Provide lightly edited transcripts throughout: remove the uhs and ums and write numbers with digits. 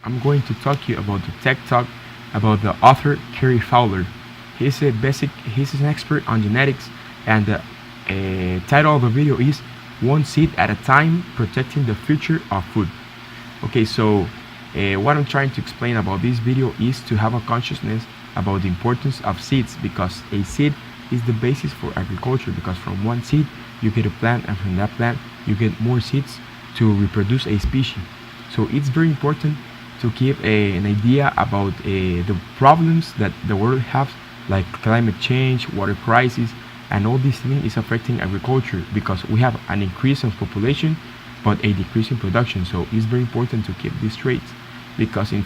I'm going to talk to you about the tech talk about the author Cary Fowler. He's an expert on genetics, and the title of the video is "One Seed at a Time: Protecting the Future of Food." Okay, so what I'm trying to explain about this video is to have a consciousness about the importance of seeds, because a seed is the basis for agriculture, because from one seed you get a plant, and from that plant you get more seeds to reproduce a species. So it's very important to keep an idea about the problems that the world has, like climate change, water crisis, and all these things is affecting agriculture, because we have an increase in population but a decrease in production. So it's very important to keep these traits, because in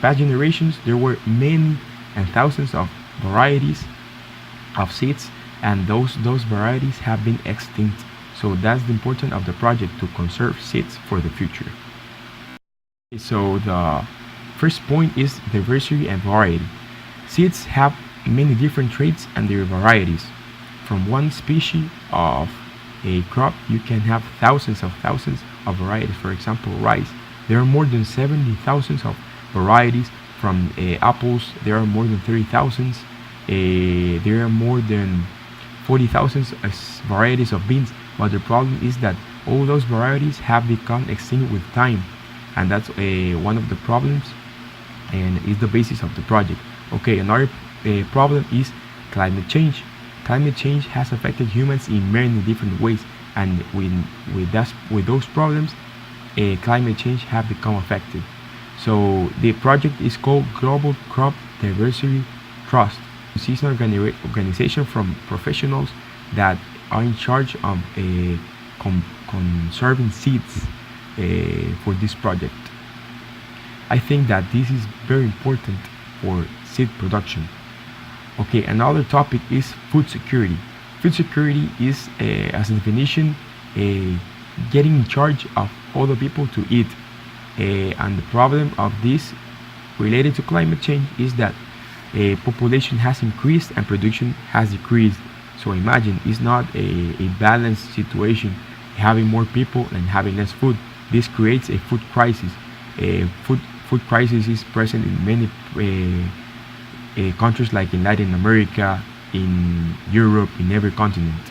past generations there were many and thousands of varieties of seeds, and those varieties have been extinct. So that's the importance of the project, to conserve seeds for the future. So the first point is diversity and variety. Seeds have many different traits and their varieties. From one species of a crop you can have thousands of varieties. For example, rice, there are more than 70,000 of varieties. From apples, there are more than 30,000. There are more than 40,000 varieties of beans. But the problem is that all those varieties have become extinct with time, and that's one of the problems, and is the basis of the project. Okay, another problem is climate change. Climate change has affected humans in many different ways, and with those problems, climate change have become affected. So the project is called Global Crop Diversity Trust. This is an organization from professionals that are in charge of conserving seeds for this project. I think that this is very important for seed production. Okay, another topic is food security. Food security is, as a definition, getting in charge of all the people to eat. And the problem of this related to climate change is that population has increased and production has decreased. So imagine, it's not a balanced situation, having more people and having less food. This creates a food crisis. Food crisis is present in many countries, like in Latin America, in Europe, in every continent.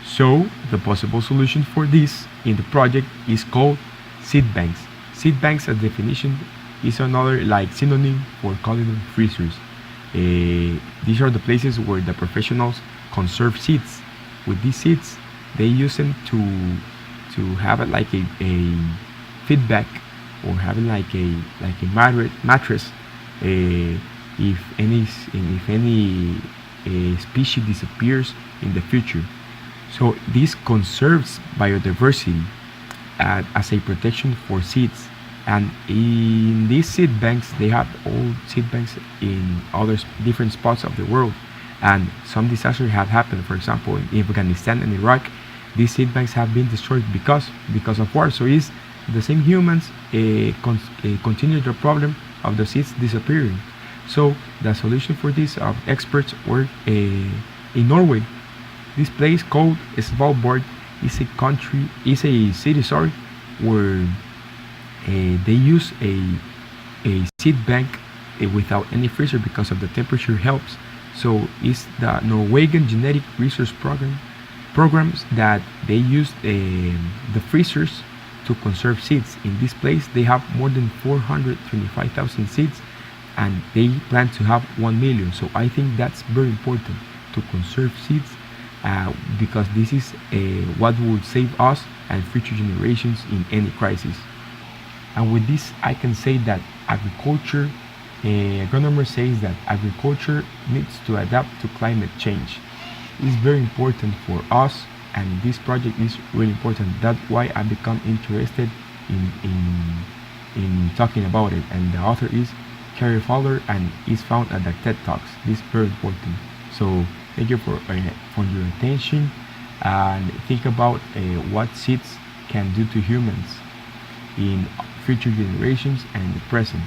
So the possible solution for this in the project is called seed banks. Seed banks, as definition, is another like synonym for calling them freezers. These are the places where the professionals conserve seeds. With these seeds, they use them to have it like a feedback, or having like a mattress. If any species disappears in the future. So this conserves biodiversity as a protection for seeds. And in these seed banks, they have all seed banks in other different spots of the world. And some disasters have happened. For example, in Afghanistan and Iraq, these seed banks have been destroyed because of war. So it's the same humans continue the problem of the seeds disappearing. So the solution for this of experts were in Norway. This place called Svalbard is a city, where they use a seed bank without any freezer, because of the temperature helps. So it's the Norwegian Genetic Research programs that they use the freezers to conserve seeds. In this place, they have more than 425,000 seeds, and they plan to have 1 million. So I think that's very important to conserve seeds, because this is what will save us and future generations in any crisis. And with this, I can say that agriculture, agronomer says that agriculture needs to adapt to climate change. It's very important for us, and this project is really important. That's why I become interested in talking about it. And the author is Cary Fowler, and is found at the TED Talks. This is very important. So thank you for your attention, and think about what seeds can do to humans in future generations and the present.